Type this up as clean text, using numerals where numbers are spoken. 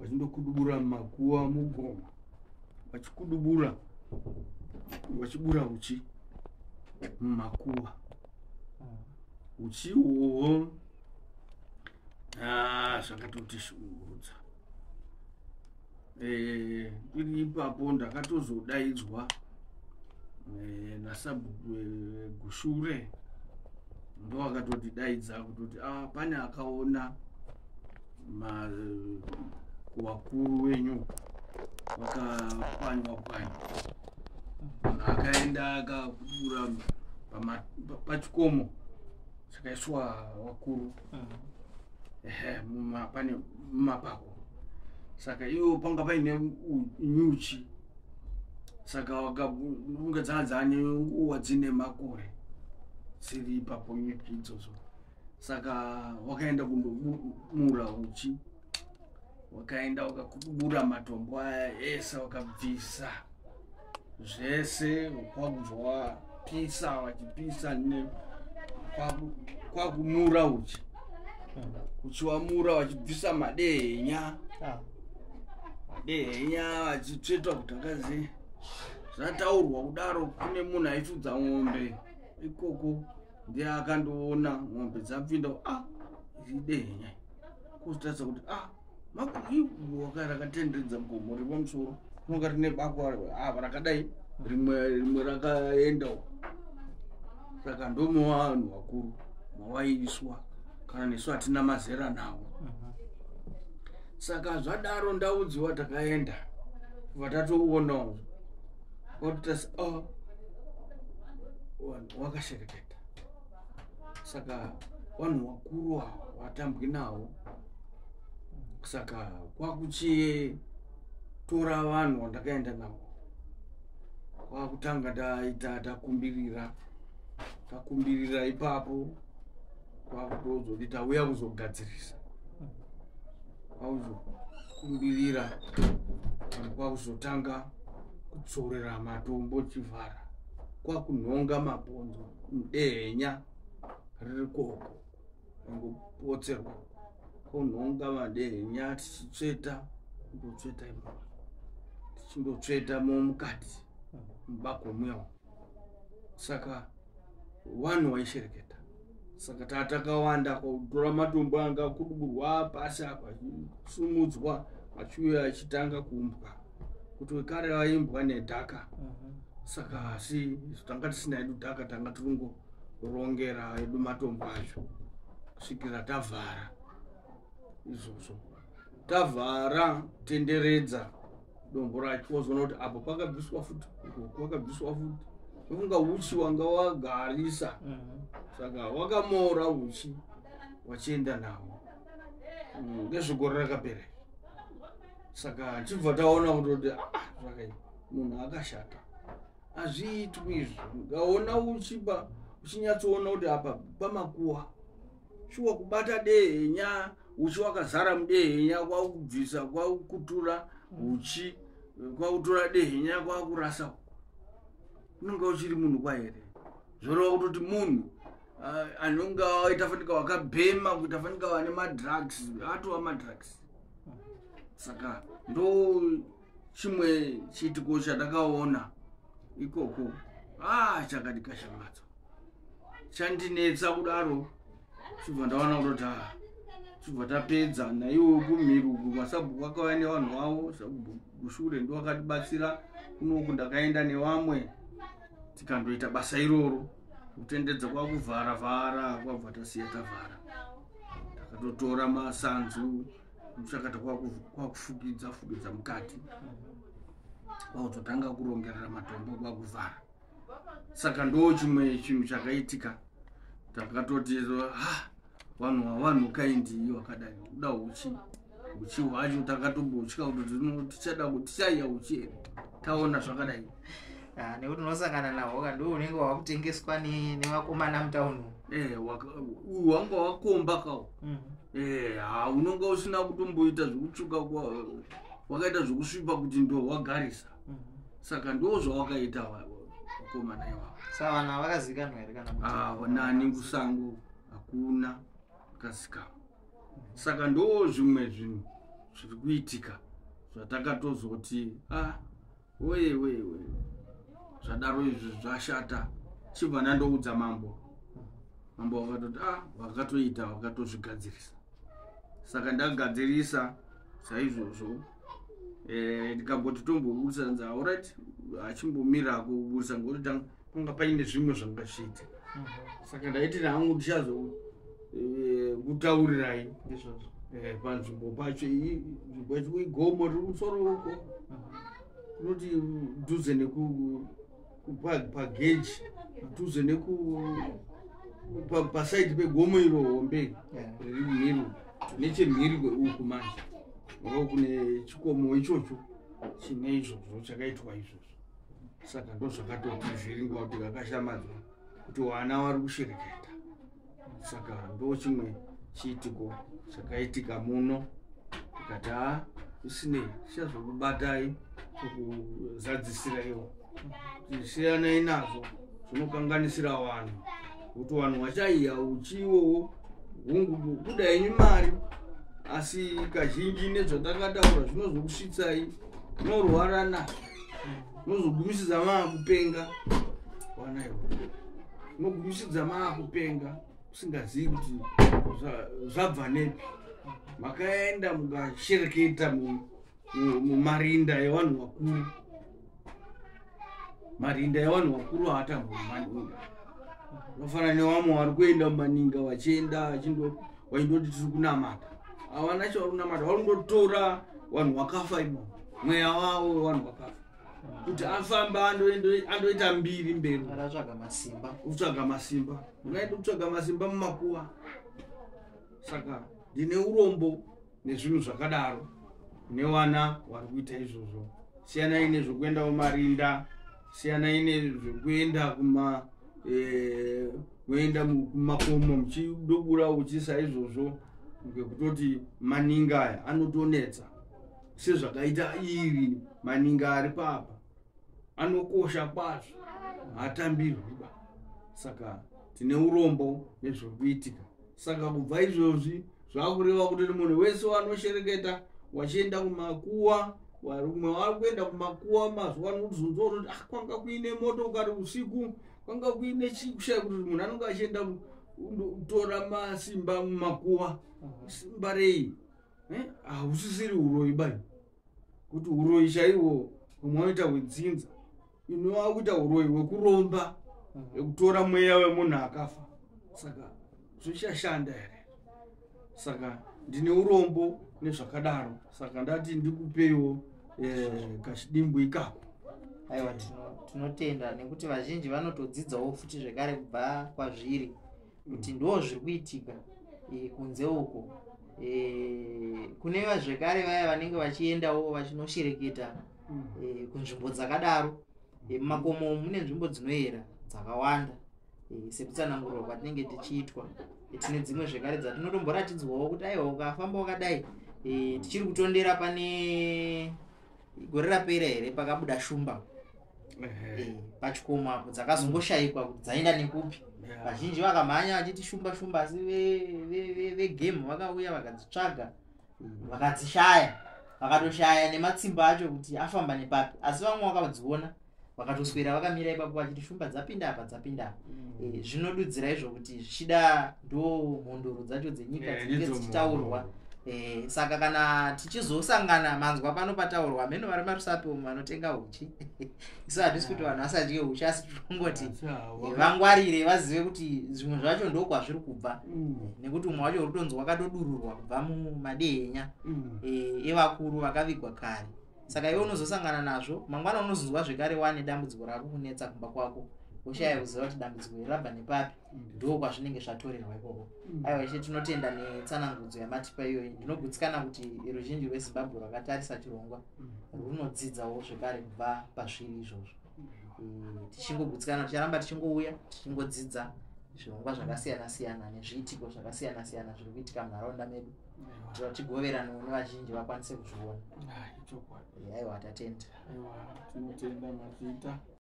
vachindokudubura makuwa mugoma, vachikudubura vachibura uchi mumakuwa. Uchi uwo zvakatotishungurudza. Iri ipapo ndakatozodaidzwa nasabhuku Gushure, ndo akatotidaidza kutoti pane akaona wakuru wenyu wakapwanywa pwanywa, akaenda akakudura pachikomo chakaiswa wakuru pane mumapako. Saka iwo panga paine nyuchi, saka unga dzane nguva dzine makore dziri ipapo nyuchi idzodzo. Saka wakaenda kundomura uchi, wakaenda wakakudubura matombo aya ese, wakabvisa zvese, kwakuzowapisa wachipisa kwakumura uchi, uchiwamura wachibvisa madehenya wachitsvetwa kuti akazi zvataurwa kudaro kune munhu aifudza ng'ombe ikoko, ndiye akandoona ng'ombe dzapinda iri dehenya, kuzotaridza kuti rakatenderedza gomo riri pamusoro, rinonga rine bakwa rakadai, rimwe rakaenda. Saka ndomo vanhu vakuru mawaiiswa, kana nesu hatina mazera nawo. Saka zvadaro ndaudziwa takaenda kubva tatoonawo ototasi wakashereketa. Saka vanhu vakuru vatambwi nawo. Saka kwakuchitora vanhu vandakaenda navo, kwakutanga takumbirira ipapo, kwakutozoti tauya kuzogadzirisa, kwakuzokumbirira, kwakuzotanga kutsorera matombo chivhara, kwakunhonga mabhonzo mudehenya riri koko, ingopotserwa kunhonga madehenya tichitsveta, kundotsveta ipapo, tichindotsveta mukati mubako muyawo. Saka vanhu vaishereketa. Saka tatakawanda kutora matombo anga kuduburwa pasi apa, achisumudzwa achiuya achitanga kuumbwa, kuti kare vaimbwa nedhaka. Saka asi tanga tisina edu dhaka, tanga tiringorongera edu matombo acho kusvikira tavhara izvozvo. Tavhara tenderedza dombo racho, wozoona kuti apo pakabviswa futi, kwakabviswa futi, unga uchi wanga wagarisa. Saka wakamora uchi wachienda nawo ngezvigore rakapera. Saka chibva taona kutoti munhu akashata, hazviitwi izvi. Ukaona uchinyatsoona kuti apa pamakuwa, shuwa kubata dehenya, uchi wakazara mudehenya, kwakubvisa, kwakukutura uchi, kwakutora dehenya kwakurasa, unonga uchiri munhu kwahere. Zvorova kutoti munhu anonga aitafanika wakabhema, kuti afanika vane madrugs, atova madrugs. Saka ndo chimwe chiitiko chatakaona ikoko, chakati kashamadza, chandinetsa kudaro. Chibva ndaona kutoti chibva tapedza naiwo kumhirugu. Masabhuku akauya nevanhu vavo, sabhuku Gushure ndo akatibatsira kunoku, ndakaenda nevamwe tikandoita basa iroro, kutendedza kwakuvhara-vhara, kwabva tasiya tavhara, takatotora masanzu, muchakata kwakufukidza mukati, kwakuzotanga kurongerera matombo kwakuvhara. Saka ndo chimwe chinhu chakaitika, takatoti vanhu kaindi wakadai kuda uchi hwacho, takatombotyika kuti tichaiya uchi here, taona zvakadai. Nekuti unosangana nahwo ndo unenge wakutengeswa nevakomana mutauni. Uyu wanga wakomba kawo. Unonga usina kutomboita zvekutsvuka, wakaita zvekusvipa kuti ndo wagarisa. Saka ndo zvawakaita vakomana ivavo. Saka vanhu vakazikanwa here kana kuti nani kusango hakuna kazikanwa. Saka ndo zvimwe zvinhu zviri kuitika zvatakatozoti we zvadaro izvi zvashata. Chibva ndandoudza mambo vakatoti vakatoita vakatozvigadzirisa. Saka ndagadzirisa saizvozvo ndikamboti tomboburisa nza alright achimbomira kuburisa ngokuti panga paine zvimwe zvangazviita. Saka ndaiti hangu ndichazo kutaurirai panzvimbo pacho nzvimbo yacho igomo riri kumusoro uko kunoti dhuze pageji dhuze pasaidi pegomo iro hombe riri mhiri nechemhiri kweuku manje ndo kune chikomo ichocho chine izvozvo chakaitwa izvozvo. Saka ndo zvakatoti zviringa kuti kakashamadzwa kuti vana vari kushereketa. Saka ndo chimwe chiitiko chakaitika muno. Tikati isinei tichazokubatai kukuzadzisiraiwo siyanai nazvo zvinokanganisira vanhu kuti vanhu vachaiya uchiwo hungu kuda yenyu mari asi kazhinji nezvatakataura zvinozokusvitsai norwara nazvo nozogumisidza maakupenga wanaiwo nogumisidza maakupenga usingazivi kuti zvabva nepi. Makaenda mukashereketa mumarinda evanhu vakuru. Marinda evanhu vakuru haatambomani vafana nevamwe vari kuenda mumaninga vachienda vaindoti tiri kunamata. Havana chavari kunamata, vari kundotora vanhu vakafa imo mweya wavo vanhu vakafa kuti afamba andoita mbiri mberi kutsvaga masimba. Unaenda kutsvaga masimba mumakuva. Saka ndine urombo nezvinhu zvakadaro nevana vari kuita izvozvo. Siyanai nezvokuenda mumarinda, siyanai nezvokuenda kuenda kumakomo muchidobura uchisa izvozvo ngekutoti maninga aya anotonetsa sezvakaita iri maninga ari papa anokosha kwazvo haatambirwiba. Saka tine urombo nezvokuitika. Saka kubva izvozvi zvakureva kuti munhu wese wanoshereketa wachienda kumakuwa varumwe vari kuenda kumakuwa mazuva anozonzoroti kwanga kuine motokari usiku kwanga kuine chikushaya kuti munhu anenge achienda kutora masimba mumakuwa. Simba rei hausisiri uroyi bai kuti uroyi chaiwo umwe anoita hwedzinza ino wakuita uroyi hwekuromba ekutora mweya wemunhu akafa. Saka zvichashanda here. Saka ndine urombo nezvakadaro. Saka ndati ndikupeiwo kachidimbwi ikako. Aiwa tinotenda nekuti vazhinji vanotodzidzawo futi zvekare kubva kwazviri kuti ndo zviri kuitika kunze uko. Kune zvekare vaya vanenge vachiendawo vachinoshereketa kunzvimbo dzakadaro. Mumakomo mune nzvimbo dzinoyera dzakawanda sekutsanangurwa kwatinenge tichiitwa. Tine dzimwe zvekare dzatinotomboratidzwawo kuti aiwa ukafamba wakadai tichiri kutondera pane gore rapera here pakabuda shumba pachikomo apo dzakazongoshayikwa kuti dzaenda nekupi. Vazhinji vakamhanya vachiti shumba asi vegemu vakauya vakadzitsvaga vakadzishaya vakatoshaya nematsimba acho kuti afamba nepapi. Asi vamwe vakadziona vakatoswera vakamira ipapo vachiti shumba dzapinda apa. Zvinodudzira izvo kuti zvichida ndo mhondoro dzacho dzenyika dzinenge dzichitaurwa. Saka kana tichizosangana manzwa pano pataurwa ameno vari marusape vanotenga uchi isu hatisi kuti vanhu vasadye uchi asi tirongoti vangwarire vazive kuti zvimwe zvacho ndo kwazviri kubva nekuti umwe wacho uri kutonzi wakatodururwa kubva mumadehenya evakuru vakavigwa kare. Saka iwe unozosangana nazvo mangwana unozonzwa zvekare wane dambudziko rako kunetsa kumba kwako ushaya kuziva kuti dambudziko irabva nepapi ndo kwazvinenge zvatorerwa ikoko. Aiwa ishe tinotenda netsanangudzo yamatipa iyoyi. Ndinogutsikana kuti ruzhinji rweZimbabwe rwakatarisa chirongwa runodzidzawo zvekare kubva pazviri izvozvo. Tichingogutsikana ticharamba tichingouya tichingodzidza zvirongwa zvakasiyana siyana nezviitiko zvakasiyana siyana zviri kuitika munharaunda medu kuti tigoverana nevazhinji vakwanise kuzviona. Aiwa tatenda. Tinotenda mazita.